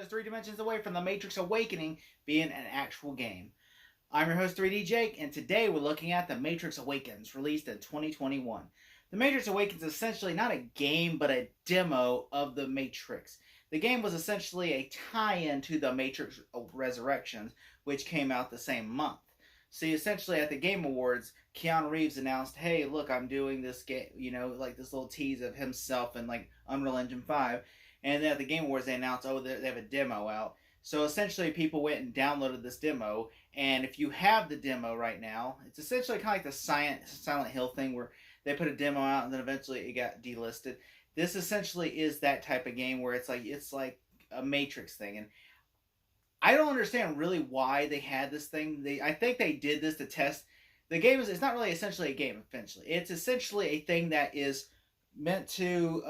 is 3 dimensions away from the Matrix Awakening being an actual game. I'm your host 3D Jake, and today we're looking at The Matrix Awakens, released in 2021. The Matrix Awakens is essentially not a game, but a demo of The Matrix. The game was essentially a tie-in to The Matrix Resurrections, which came out the same month. See, essentially at the Game Awards, Keanu Reeves announced, hey, look, I'm doing this game, like this little tease of himself in like Unreal Engine 5. And then at the Game Awards, they announced, oh, they have a demo out. So essentially, people went and downloaded this demo. And if you have the demo right now, it's essentially kind of like the Silent Hill thing where they put a demo out and then eventually it got delisted. This essentially is that type of game where it's like a Matrix thing. And I don't understand really why they had this thing. I think they did this to test. The game it's not really essentially a game. Eventually, it's essentially a thing that is meant to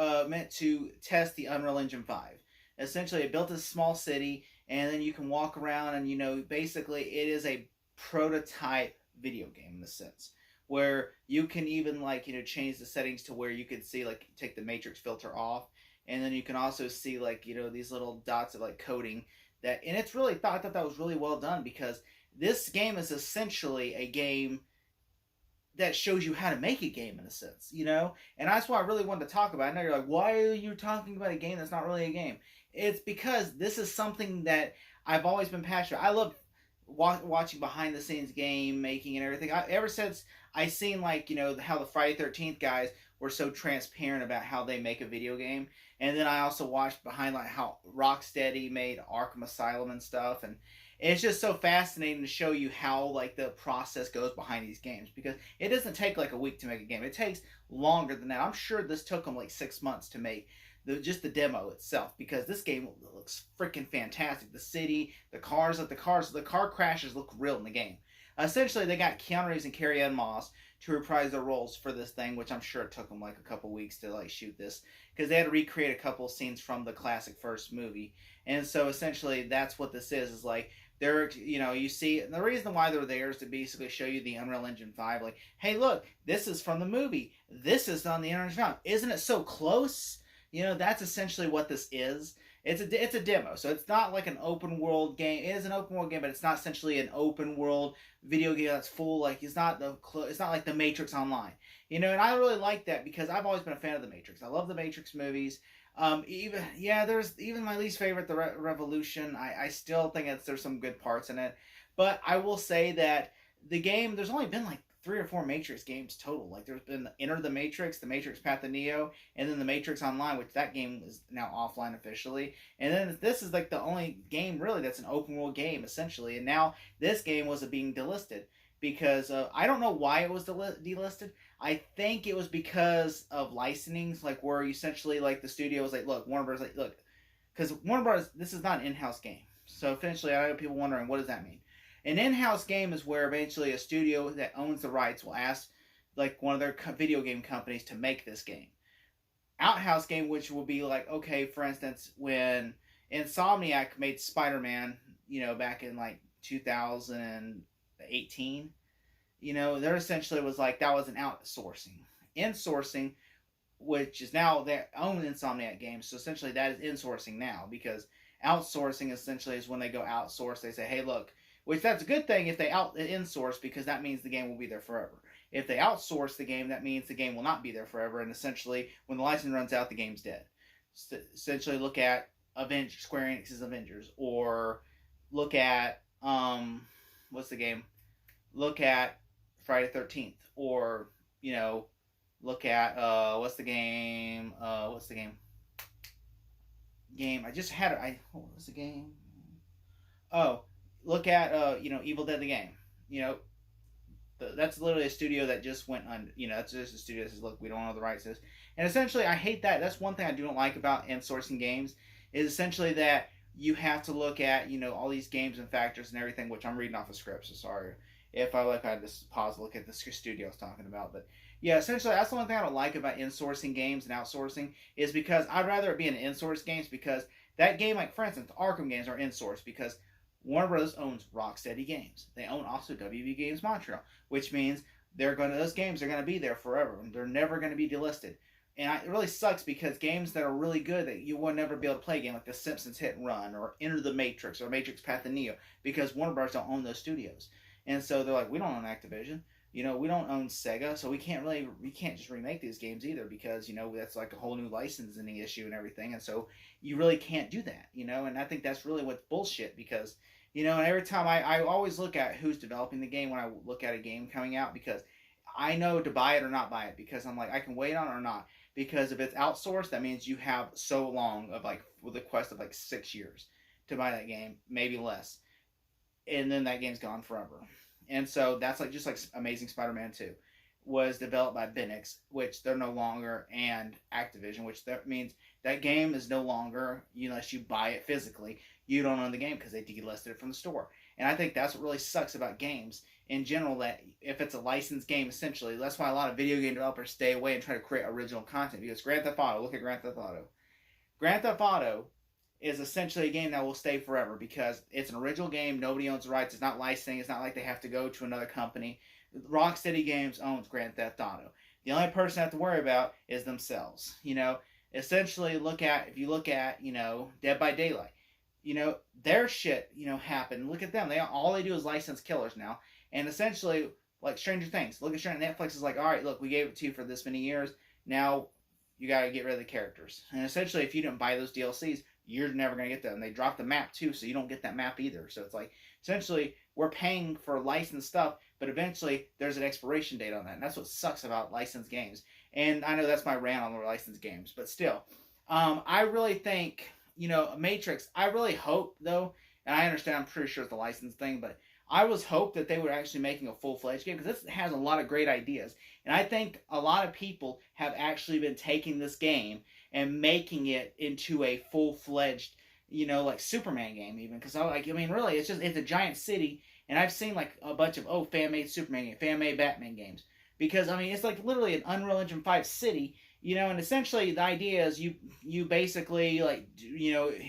test the Unreal Engine 5. Essentially, it built a small city, and then you can walk around, and basically, it is a prototype video game in the sense where you can even change the settings to where you could see take the matrix filter off, and then you can also see these little dots of coding and it's really I thought that was really well done because this game is essentially a game that shows you how to make a game in a sense, And that's why I really wanted to talk about it. I know you're like, why are you talking about a game that's not really a game? It's because this is something that I've always been passionate. I love watching behind the scenes game making and everything. Ever since I seen how the Friday 13th guys were so transparent about how they make a video game, and then I also watched behind how Rocksteady made Arkham Asylum and stuff, and it's just so fascinating to show you how the process goes behind these games because it doesn't take a week to make a game. It takes longer than that. I'm sure this took them 6 months to make just the demo itself because this game looks freaking fantastic. The city, the car crashes look real in the game. Essentially, they got Keanu Reeves and Carrie-Anne Moss to reprise their roles for this thing, which I'm sure it took them a couple weeks to shoot this because they had to recreate a couple scenes from the classic first movie. And so essentially, that's what this is they're, you see, and the reason why they're there is to basically show you the Unreal Engine 5. Hey, look, this is from the movie. This is on the Unreal Engine 5. Isn't it so close? That's essentially what this is. It's a demo, so it's not like an open world game. It is an open world game, but it's not essentially an open world video game that's full. It's not like the Matrix Online. And I really like that because I've always been a fan of the Matrix. I love the Matrix movies. There's even my least favorite, the Revolution. I still think there's some good parts in it, but I will say that the game, there's only been 3 or 4 Matrix games total. There's been Enter the Matrix Path of Neo, and then the Matrix Online, which that game is now offline officially. And then this is the only game really that's an open world game essentially. And now this game was being delisted because I don't know why it was delisted. I think it was because of licensings, where essentially the studio was look, Warner Bros. Look, because Warner Bros. This is not an in-house game. So eventually, I know people wondering what does that mean. An in-house game is where eventually a studio that owns the rights will ask one of their video game companies to make this game. Outhouse game, which will be okay, for instance, when Insomniac made Spider-Man, back in 2018, there essentially was that was an outsourcing. Insourcing, which is now their own Insomniac games, so essentially that is insourcing now because outsourcing essentially is when they go outsource. They say, hey, look, which that's a good thing if they insource because that means the game will be there forever. If they outsource the game, that means the game will not be there forever, and essentially when the license runs out, the game's dead. Essentially, look at Square Enix's Avengers, or look at what's the game? Look at Friday 13th, or look at what's the game? Game I just had it. What was the game? Oh. Look at Evil Dead the game. That's literally a studio that just went on. That's just a studio that says, look, we don't know the rights to this. And essentially, I hate that. That's one thing I don't like about insourcing games is essentially that you have to look at all these games and factors and everything. Which I'm reading off a script, so sorry if I just pause to look at the studio I was talking about. But yeah, essentially that's the one thing I don't like about insourcing games and outsourcing is because I'd rather it be an in-source games because that game, for instance, Arkham games are in-source because Warner Bros. Owns Rocksteady Games. They own also WB Games Montreal, which means those games are going to be there forever. They're never going to be delisted. It really sucks because games that are really good that you will never be able to play again, like The Simpsons Hit and Run or Enter the Matrix or Matrix Path of Neo, because Warner Bros. Don't own those studios. And so they're like, we don't own Activision. We don't own Sega, so we can't just remake these games either because, that's like a whole new licensing issue and everything. And so you really can't do that, and I think that's really what's bullshit because, and every time I always look at who's developing the game when I look at a game coming out because I know to buy it or not buy it because I'm like, I can wait on it or not. Because if it's outsourced, that means you have so long of like with a quest of like 6 years to buy that game, maybe less, and then that game's gone forever. And so that's like just like Amazing Spider-Man 2 was developed by Benix, which they're no longer, and Activision, which that means that game is no longer, unless you buy it physically, you don't own the game because they delisted it from the store. And I think that's what really sucks about games in general, that if it's a licensed game, essentially, that's why a lot of video game developers stay away and try to create original content. Because Grand Theft Auto, look at Grand Theft Auto. Grand Theft Auto is essentially a game that will stay forever because it's an original game. Nobody owns the rights. It's not licensing. It's not like they have to go to another company. Rocksteady Games owns Grand Theft Auto. The only person they have to worry about is themselves. Essentially, if you look at, Dead by Daylight, their shit, happened. Look at them. All they do is license killers now. And essentially, like Stranger Things, look at Stranger Netflix is like, all right, look, we gave it to you for this many years. Now you got to get rid of the characters. And essentially, if you didn't buy those DLCs, you're never going to get them. And they dropped the map too, so you don't get that map either. So it's like, essentially, we're paying for licensed stuff, but eventually there's an expiration date on that. And that's what sucks about licensed games. And I know that's my rant on the licensed games, but still, I really think, Matrix, I really hope, though, and I understand, I'm pretty sure it's a license thing, but I was hoped that they were actually making a full-fledged game because this has a lot of great ideas. And I think a lot of people have actually been taking this game and making it into a full-fledged, like Superman game even. Because, really, it's a giant city. And I've seen, like, a bunch of, fan-made Superman games, fan-made Batman games. Because, it's like literally an Unreal Engine 5 city, and essentially the idea is you basically, like,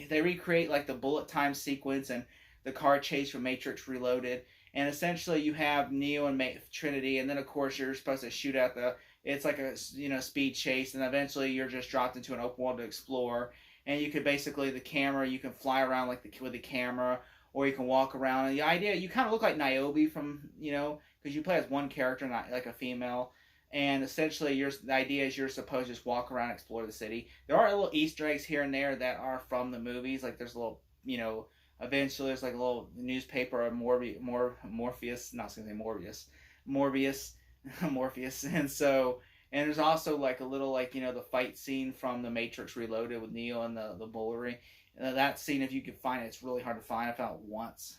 they recreate, like, the bullet time sequence and the car chase from Matrix Reloaded, and essentially you have Neo and Trinity, and then of course you're supposed to shoot at it's like a speed chase, and eventually you're just dropped into an open world to explore, and you could basically you can fly around with the camera, or you can walk around, and the idea, you kind of look like Niobe from, because you play as one character, not like a female, and essentially the idea is you're supposed to just walk around and explore the city. There are little Easter eggs here and there that are from the movies, like there's a little, eventually there's like a little newspaper of Morpheus, not going to say Morpheus, and there's also like a little, like, the fight scene from the Matrix Reloaded with Neo and the Bullery. That scene, if you can find it, it's really hard to find. I found it once.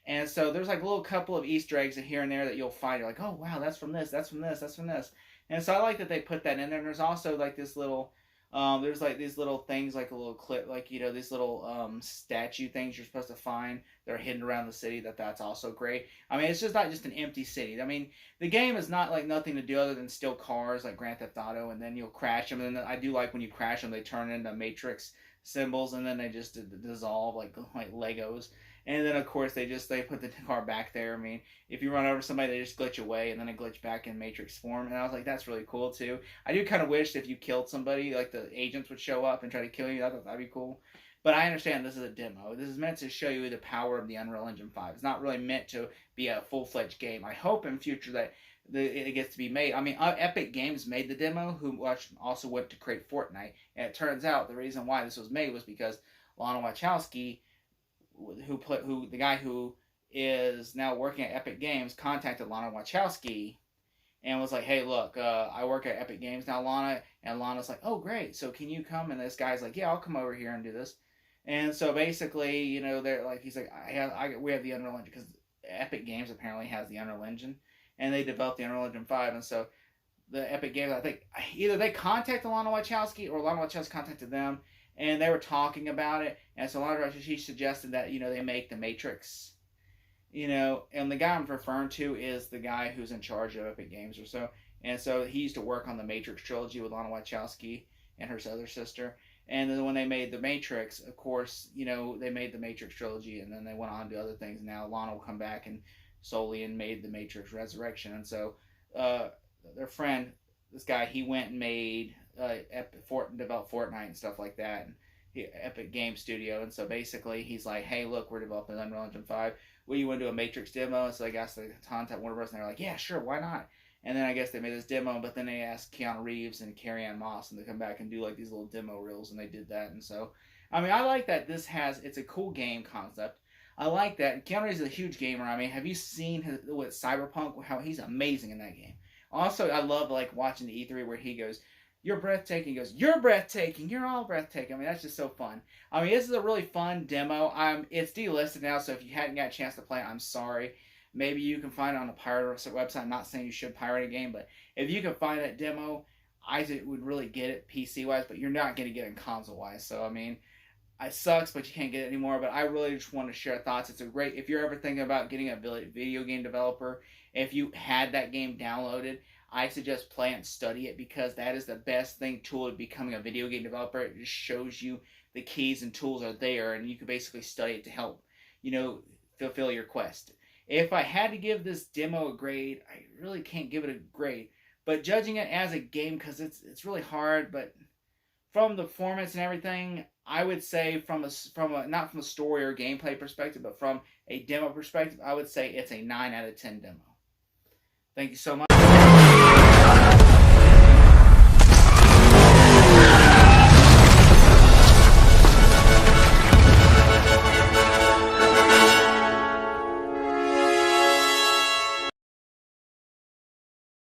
And so there's like a little couple of Easter eggs here and there that you'll find. You're like, oh wow, that's from this, that's from this, that's from this. And so I like that they put that in there. And there's also like this little there's like these little things, like a little clip, like, these little statue things you're supposed to find. They're hidden around the city. That's also great. It's just not just an empty city. The game is not like nothing to do other than steal cars like Grand Theft Auto, and then you'll crash them. And then I do like when you crash them, they turn into Matrix symbols, and then they just dissolve like Legos. And then of course they put the car back there. If you run over somebody, they just glitch away, and then they glitch back in Matrix form. And I was like, that's really cool too. I do kind of wish if you killed somebody, like the agents would show up and try to kill you. I thought that'd be cool. But I understand this is a demo. This is meant to show you the power of the Unreal Engine 5. It's not really meant to be a full-fledged game. I hope in future that it gets to be made. Epic Games made the demo, who also went to create Fortnite. And it turns out the reason why this was made was because Lana Wachowski, the guy who is now working at Epic Games, contacted Lana Wachowski and was like, hey, look, I work at Epic Games now, Lana. And Lana's like, oh, great. So can you come? And this guy's like, yeah, I'll come over here and do this. And so basically, they're like, he's like, we have the Unreal Engine, because Epic Games apparently has the Unreal Engine, and they developed the Unreal Engine 5. And so the Epic Games, I think, either they contacted Lana Wachowski or Lana Wachowski contacted them, and they were talking about it. And so Lana Wachowski suggested that, they make the Matrix, and the guy I'm referring to is the guy who's in charge of Epic Games or so. And so he used to work on the Matrix trilogy with Lana Wachowski and her other sister. And then when they made the Matrix, of course, they made the Matrix trilogy, and then they went on to other things. Now Lana will come back and made the Matrix Resurrection. And so their friend, this guy, he went and made developed Fortnite and stuff like that, and Epic Game Studio. And so basically, he's like, "Hey, look, we're developing Unreal Engine 5. Will you want to do a Matrix demo?" So I guess they contact Warner Bros. And they're like, "Yeah, sure, why not?" And then I guess they made this demo, but then they asked Keanu Reeves and Carrie-Anne Moss, and they come back and do like these little demo reels, and they did that. And so, I mean, I like that it's a cool game concept. I like that. Keanu Reeves is a huge gamer. I mean, have you seen with Cyberpunk, how he's amazing in that game? Also, I love like watching the E3 where he goes, "You're breathtaking." He goes, "You're breathtaking. You're all breathtaking." I mean, that's just so fun. I mean, this is a really fun demo. It's delisted now, so if you hadn't got a chance to play it, I'm sorry. Maybe you can find it on a pirate website. I'm not saying you should pirate a game, but if you can find that demo, I would really get it PC wise, but you're not going to get it console wise. So I mean, it sucks, but you can't get it anymore. But I really just want to share thoughts. It's a great, if you're ever thinking about getting a video game developer, if you had that game downloaded, I suggest play it and study it, because that is the best tool of becoming a video game developer. It just shows you the keys and tools are there, and you can basically study it to help, fulfill your quest. If I had to give this demo a grade, I really can't give it a grade. But judging it as a game, because it's really hard, but from the performance and everything, I would say from a not from a story or gameplay perspective, but from a demo perspective, I would say it's a 9 out of 10 demo. Thank you so much.